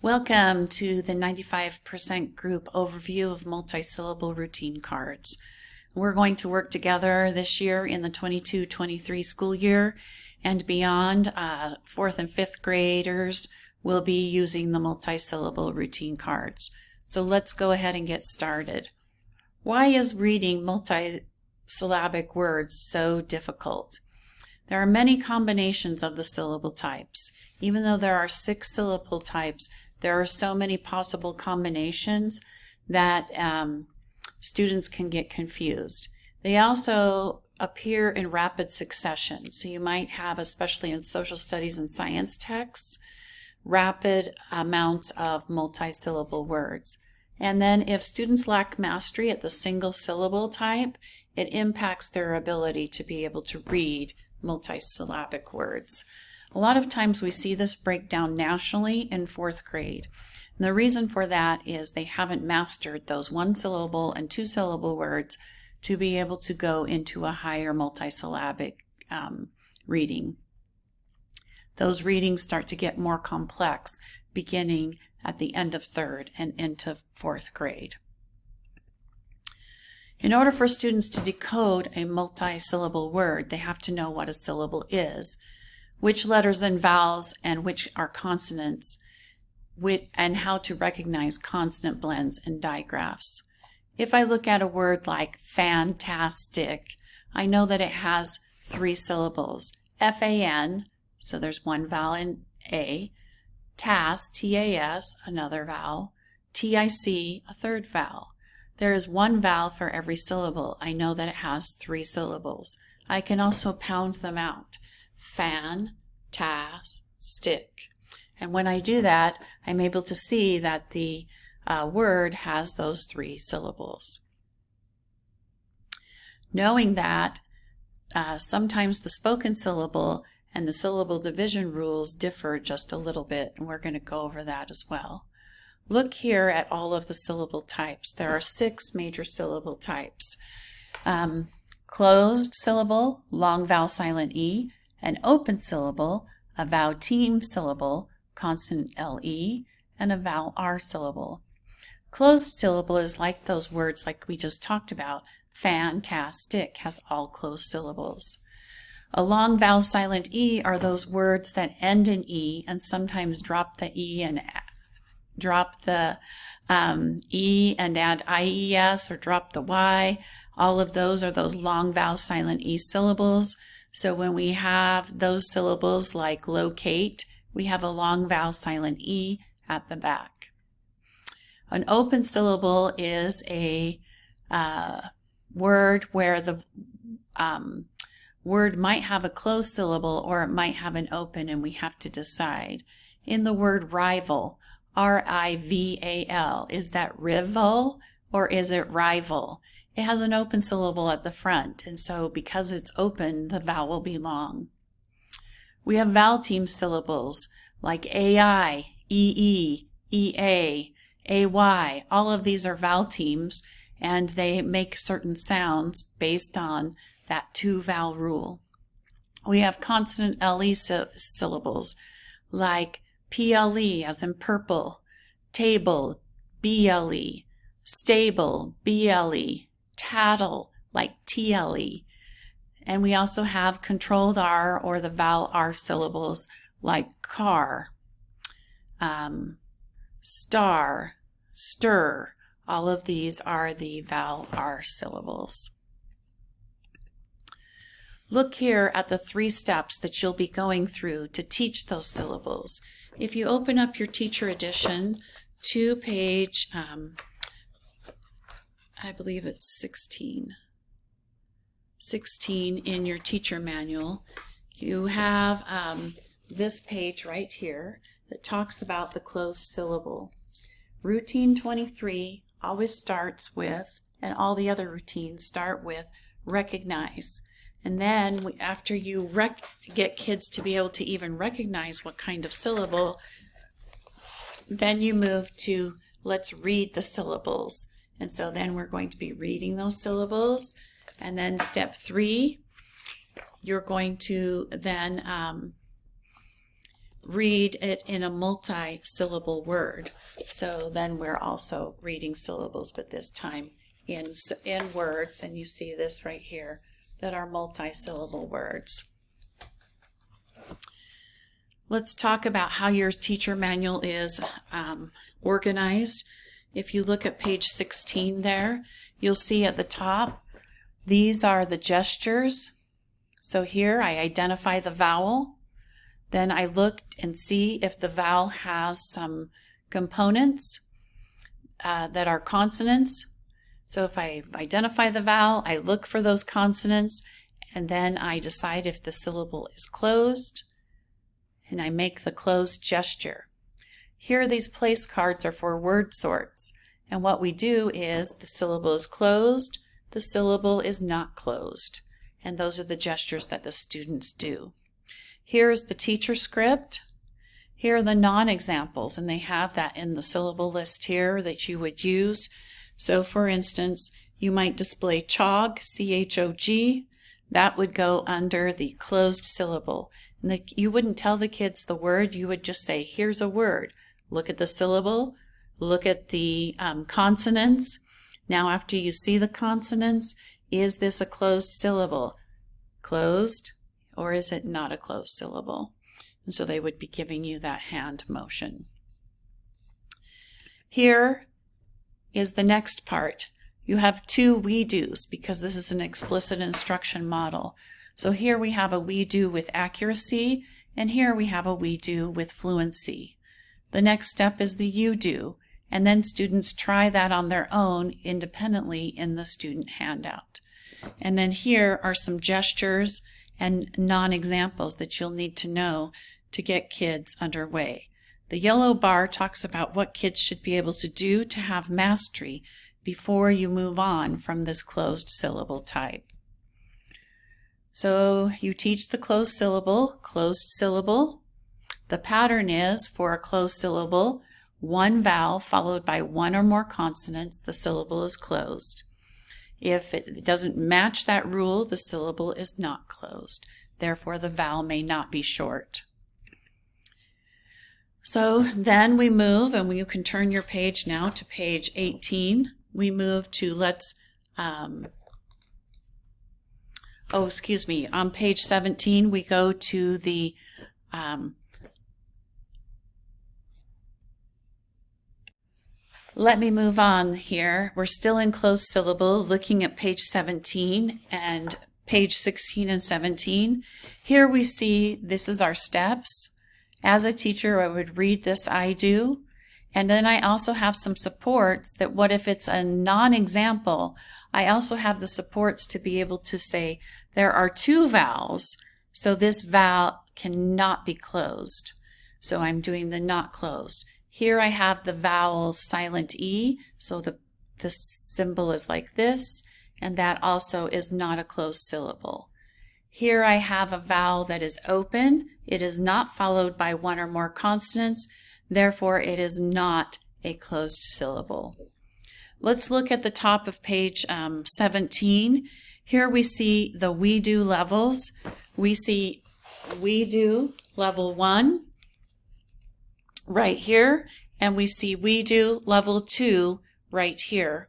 Welcome to the 95% group overview of multisyllable routine cards. We're going to work together this year in the 22-23 school year and beyond. 4th and 5th graders will be using the multisyllable routine cards. So let's go ahead and get started. Why is reading multisyllabic words so difficult? There are many combinations of the syllable types. Even though there are 6 syllable types, there are so many possible combinations that students can get confused. They also appear in rapid succession. So you might have, especially in social studies and science texts, rapid amounts of multisyllable words. And then if students lack mastery at the single syllable type, it impacts their ability to be able to read multisyllabic words. A lot of times we see this breakdown nationally in 4th grade. And the reason for that is they haven't mastered those 1-syllable and 2-syllable words to be able to go into a higher multisyllabic reading. Those readings start to get more complex beginning at the end of 3rd and into 4th grade. In order for students to decode a multisyllable word, they have to know what a syllable is, which letters and vowels and which are consonants, and how to recognize consonant blends and digraphs. If I look at a word like fantastic, I know that it has 3 syllables. F-A-N, so there's 1 vowel in A, tas, T-A-S, another vowel, T-I-C, a 3rd vowel. There is 1 vowel for every syllable. I know that it has 3 syllables. I can also pound them out. Fantastic. And when I do that, I'm able to see that the word has those 3 syllables. Knowing that, sometimes the spoken syllable and the syllable division rules differ just a little bit, and we're going to go over that as well. Look here at all of the syllable types. There are 6 major syllable types. Closed syllable, long vowel silent E, an open syllable, a vowel team syllable, consonant LE, and a vowel R syllable. Closed syllable is like those words like we just talked about. Fantastic has all closed syllables. A long vowel silent E are those words that end in E and sometimes drop the E and drop the E and add IES or drop the Y. All of those are those long vowel silent E syllables. So when we have those syllables like locate, we have a long vowel silent E at the back. An open syllable is a word where the word might have a closed syllable or it might have an open, and we have to decide. In the word rival, R-I-V-A-L, is that rival or is it rival? It has an open syllable at the front, and so because it's open, the vowel will be long. We have vowel team syllables like AI, EE, EA, AY. All of these are vowel teams, and they make certain sounds based on that 2-vowel rule. We have consonant LE syllables like PLE, as in purple, table, BLE, stable, BLE, tattle, like TLE. And we also have controlled R or the vowel R syllables like car, star, stir. All of these are the vowel R syllables. Look here at the 3 steps that you'll be going through to teach those syllables. If you open up your teacher edition to page, I believe it's 16 in your teacher manual, you have this page right here that talks about the closed syllable. Routine 23 always starts with, and all the other routines start with, recognize. And then after you get kids to be able to even recognize what kind of syllable, then you move to let's read the syllables. And so then we're going to be reading those syllables. And then step 3, you're going to then read it in a multi-syllable word. So then we're also reading syllables, but this time in words, and you see this right here, that are multi-syllable words. Let's talk about how your teacher manual is organized. If you look at page 16 there, you'll see at the top, these are the gestures. So here I identify the vowel. Then I look and see if the vowel has some components that are consonants. So if I identify the vowel, I look for those consonants, and then I decide if the syllable is closed, and I make the closed gesture. Here, these place cards are for word sorts, and what we do is the syllable is closed, the syllable is not closed, and those are the gestures that the students do. Here's the teacher script. Here are the non-examples, and they have that in the syllable list here that you would use. So for instance, you might display CHOG, C-H-O-G. That would go under the closed syllable. And you wouldn't tell the kids the word, you would just say, here's a word. Look at the syllable, look at the consonants. Now after you see the consonants, is this a closed syllable? Closed, or is it not a closed syllable? And so they would be giving you that hand motion. Here is the next part. You have two we do's because this is an explicit instruction model. So here we have a we do with accuracy, and here we have a we do with fluency. The next step is the you do, and then students try that on their own independently in the student handout. And then here are some gestures and non-examples that you'll need to know to get kids underway. The yellow bar talks about what kids should be able to do to have mastery before you move on from this closed syllable type. So you teach the closed syllable. The pattern is for a closed syllable, one vowel followed by one or more consonants, the syllable is closed. If it doesn't match that rule, the syllable is not closed. Therefore, the vowel may not be short. So then we move, and you can turn your page now to page 18. We move to on page 17, we go to the let me move on here. We're still in closed syllable, looking at page 17 and page 16 and 17. Here we see this is our steps. As a teacher, I would read this I do, and then I also have some supports that what if it's a non-example, I also have the supports to be able to say there are two vowels, so this vowel cannot be closed. So I'm doing the not closed. Here I have the vowel silent E, so the symbol is like this, and that also is not a closed syllable. Here I have a vowel that is open. It is not followed by one or more consonants. Therefore, it is not a closed syllable. Let's look at the top of page 17. Here we see the we do levels. We see we do level 1 right here, and we see we do level 2 right here.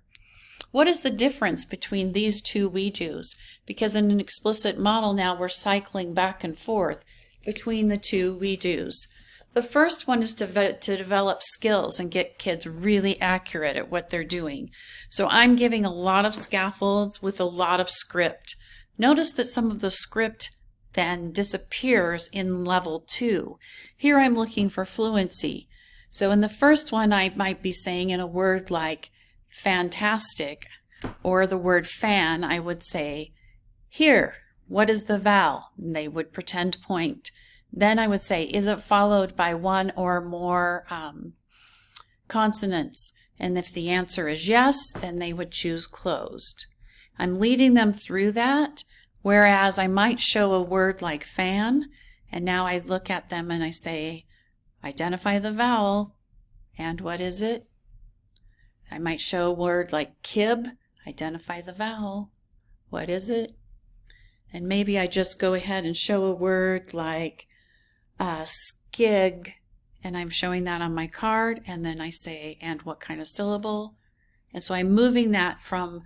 What is the difference between these two we do's? Because in an explicit model now we're cycling back and forth between the two we do's. The first one is to develop skills and get kids really accurate at what they're doing. So I'm giving a lot of scaffolds with a lot of script. Notice that some of the script then disappears in level 2. Here I'm looking for fluency. So in the first one I might be saying in a word like fantastic, or the word fan, I would say, here, what is the vowel? And they would pretend point. Then I would say, is it followed by one or more consonants? And if the answer is yes, then they would choose closed. I'm leading them through that, whereas I might show a word like fan, and now I look at them and I say, identify the vowel, and what is it? I might show a word like kib, identify the vowel, what is it? And maybe I just go ahead and show a word like gig, and I'm showing that on my card, and then I say, and what kind of syllable? And so I'm moving that from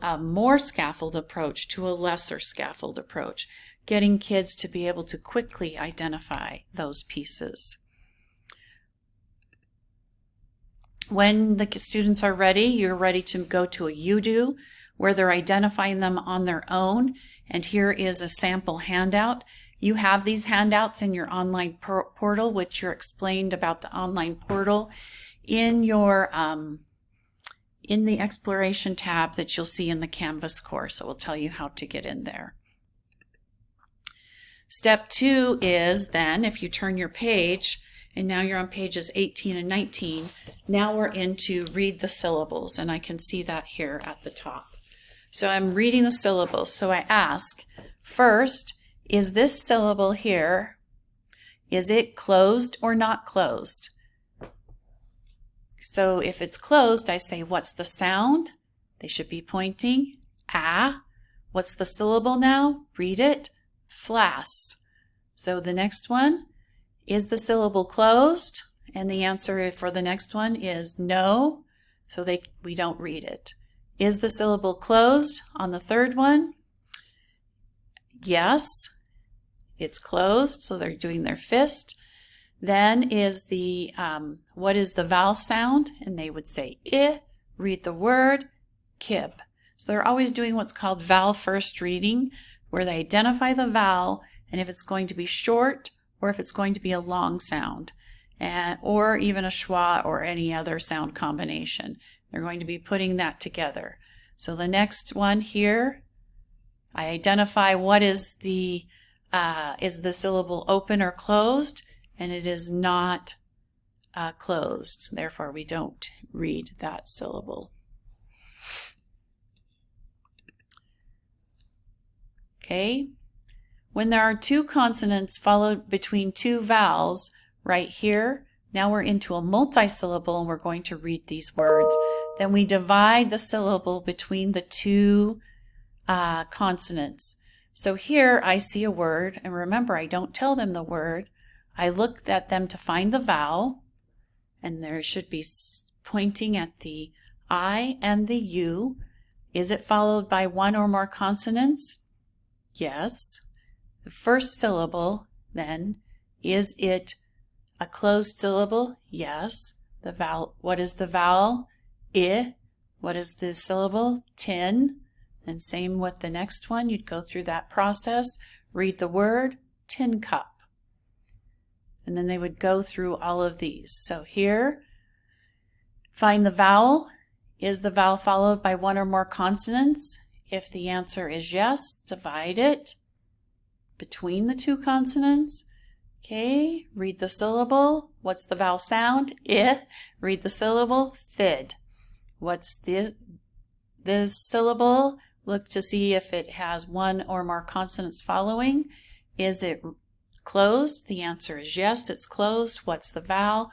a more scaffold approach to a lesser scaffold approach, getting kids to be able to quickly identify those pieces. When the students are ready, you're ready to go to a you-do, where they're identifying them on their own. And here is a sample handout. You have these handouts in your online portal, which you're explained about the online portal in your in the exploration tab that you'll see in the Canvas course. It will tell you how to get in there. Step 2 is then, if you turn your page, and now you're on pages 18 and 19, now we're into read the syllables, and I can see that here at the top. So I'm reading the syllables. So I ask, first, is this syllable here, is it closed or not closed? So if it's closed, I say, what's the sound? They should be pointing. Ah. What's the syllable now? Read it. Flas. So the next one, is the syllable closed? And the answer for the next one is no. So we don't read it. Is the syllable closed on the third one? Yes. It's closed. So they're doing their fist. Then is the, what is the vowel sound? And they would say I, read the word, kib. So they're always doing what's called vowel first reading, where they identify the vowel and if it's going to be short or if it's going to be a long sound, or even a schwa or any other sound combination. They're going to be putting that together. So the next one here, I identify what is the syllable open or closed? And it is not closed. Therefore, we don't read that syllable. Okay. When there are two consonants followed between two vowels, right here, now we're into a multisyllable and we're going to read these words. Then we divide the syllable between the two consonants. So here I see a word, and remember, I don't tell them the word. I look at them to find the vowel, and there should be pointing at the I and the U. Is it followed by one or more consonants? Yes. The first syllable, then, is it a closed syllable? Yes. The vowel. What is the vowel? I. What is the syllable? Tin. And same with the next one. You'd go through that process, read the word, tin cup. And then they would go through all of these. So here, find the vowel. Is the vowel followed by one or more consonants? If the answer is yes, divide it between the two consonants. Okay, read the syllable. What's the vowel sound? I. Read the syllable. Thid. What's this syllable? Look to see if it has one or more consonants following. Is it closed? The answer is yes, it's closed. What's the vowel?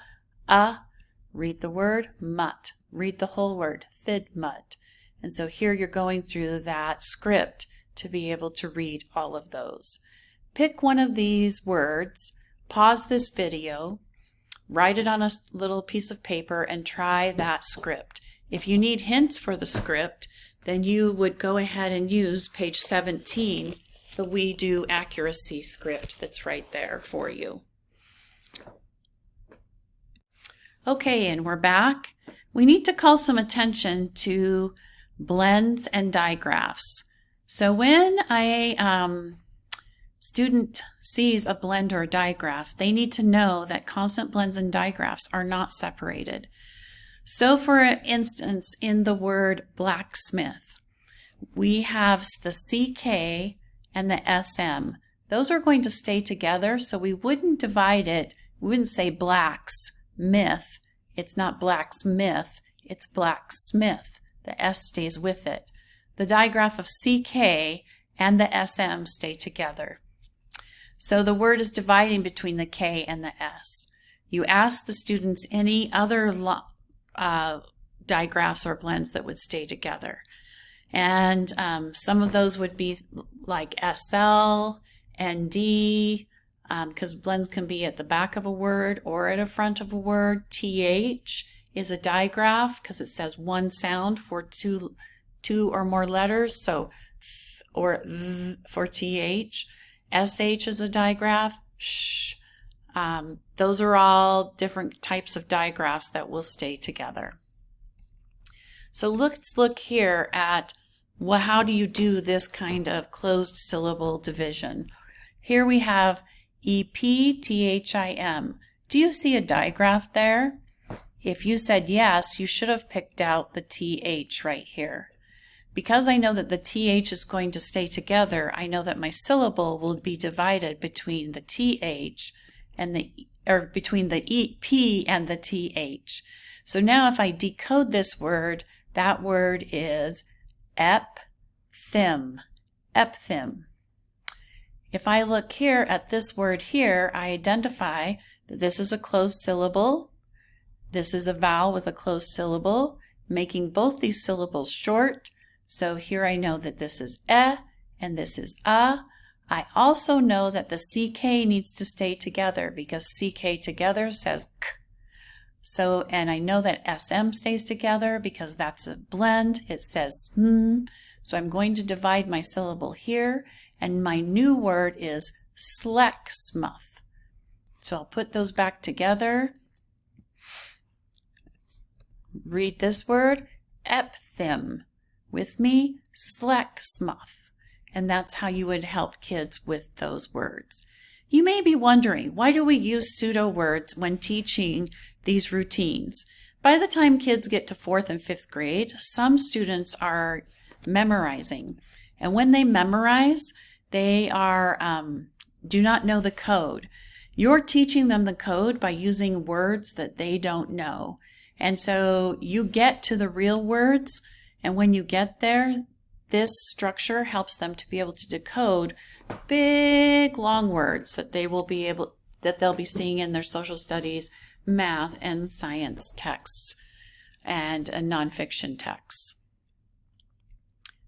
Read the word. Mut. Read the whole word. Thidmut. And so here you're going through that script to be able to read all of those. Pick one of these words, pause this video, write it on a little piece of paper, and try that script. If you need hints for the script, then you would go ahead and use page 17, the We Do Accuracy script that's right there for you. Okay, and we're back. We need to call some attention to blends and digraphs. So when a student sees a blend or a digraph, they need to know that consonant blends and digraphs are not separated. So for instance, in the word blacksmith, we have the CK and the SM. Those are going to stay together, so we wouldn't divide it. We wouldn't say blacksmith. It's not blacksmith, it's blacksmith. The S stays with it. The digraph of CK and the SM stay together. So the word is dividing between the K and the S. You ask the students any other digraphs or blends that would stay together. And some of those would be like SL, ND, because blends can be at the back of a word or at the front of a word. TH is a digraph because it says one sound for two or more letters, so th or th for TH. SH is a digraph. Sh. Those are all different types of digraphs that will stay together. So let's look here at how do you do this kind of closed syllable division. Here we have EPTHIM. Do you see a digraph there? If you said yes, you should have picked out the TH right here. Because I know that the TH is going to stay together, I know that my syllable will be divided between the TH and between the EP and the TH. So now if I decode this word, that word is epthym. Epthym. If I look here at this word here, I identify that this is a closed syllable. This is a vowel with a closed syllable, making both these syllables short. So here I know that this is and this is a. I also know that the CK needs to stay together because CK together says k. So, and I know that SM stays together because that's a blend. It says So I'm going to divide my syllable here, and my new word is slexmuth. So I'll put those back together. Read this word, epthym. With me, slexmuth. And that's how you would help kids with those words. You may be wondering, why do we use pseudo words when teaching these routines? By the time kids get to 4th and 5th grade, some students are memorizing. And when they memorize, they do not know the code. You're teaching them the code by using words that they don't know. And so you get to the real words, and when you get there, this structure helps them to be able to decode big, long words that they'll be seeing in their social studies, math, and science texts, and nonfiction texts.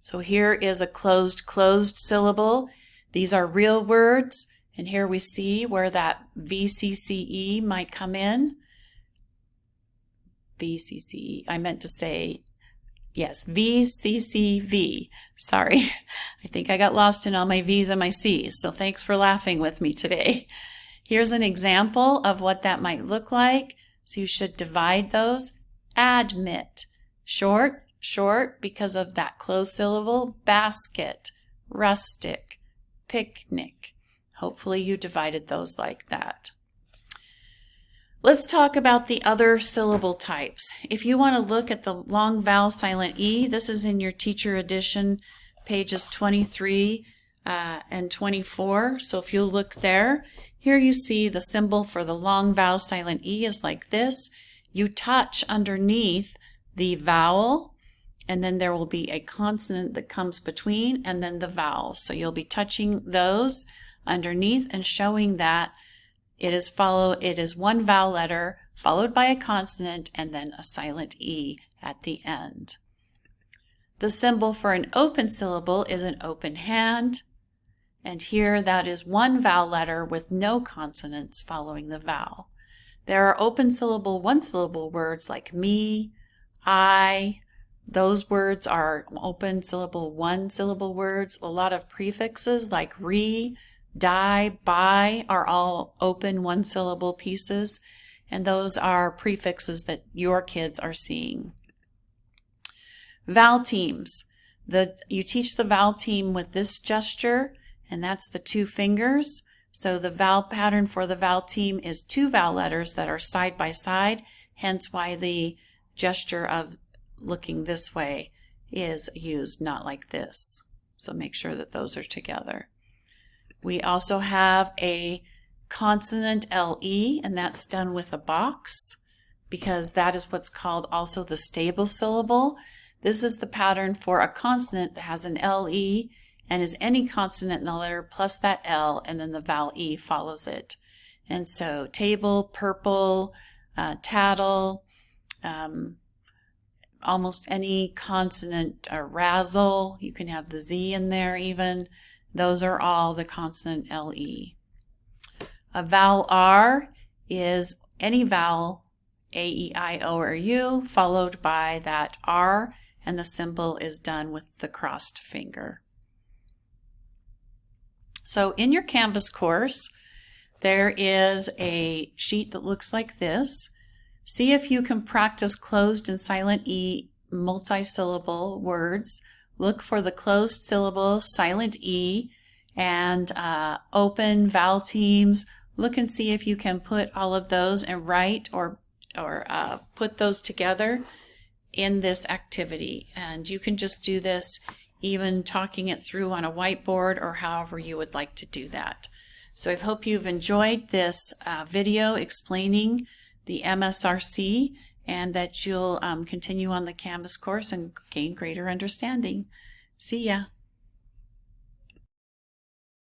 So here is a closed syllable. These are real words, and here we see where that VCCE might come in. VCCE, I meant to say, yes, VCCV. Sorry, I think I got lost in all my V's and my C's, so thanks for laughing with me today. Here's an example of what that might look like. So you should divide those. Admit, short because of that closed syllable. Basket, rustic, picnic. Hopefully you divided those like that. Let's talk about the other syllable types. If you want to look at the long vowel silent E, this is in your teacher edition, pages 23 and 24. So if you look there, here you see the symbol for the long vowel silent E is like this. You touch underneath the vowel, and then there will be a consonant that comes between, and then the vowel. So you'll be touching those underneath and showing that it is one vowel letter followed by a consonant and then a silent E at the end. The symbol for an open syllable is an open hand, and here that is one vowel letter with no consonants following the vowel. There are open syllable, one syllable words like me, I. Those words are open syllable, one syllable words. A lot of prefixes like re, die, by are all open one syllable pieces, and those are prefixes that your kids are seeing. Vowel teams. You teach the vowel team with this gesture, and that's the 2 fingers. So the vowel pattern for the vowel team is 2 vowel letters that are side by side, hence why the gesture of looking this way is used, not like this. So make sure that those are together. We also have a consonant LE, and that's done with a box because that is what's called also the stable syllable. This is the pattern for a consonant that has an LE and is any consonant in the letter plus that L, and then the vowel E follows it. And so table, purple, tattle, almost any consonant, razzle, you can have the Z in there even. Those are all the consonant LE. A vowel R is any vowel, A, E, I, O, or U, followed by that R, and the symbol is done with the crossed finger. So in your Canvas course, there is a sheet that looks like this. See if you can practice closed and silent E multisyllable words. Look for the closed syllable, silent E, and open vowel teams. Look and see if you can put all of those and write or put those together in this activity. And you can just do this even talking it through on a whiteboard or however you would like to do that. So I hope you've enjoyed this video explaining the MSRC and that you'll continue on the Canvas course and gain greater understanding. See ya.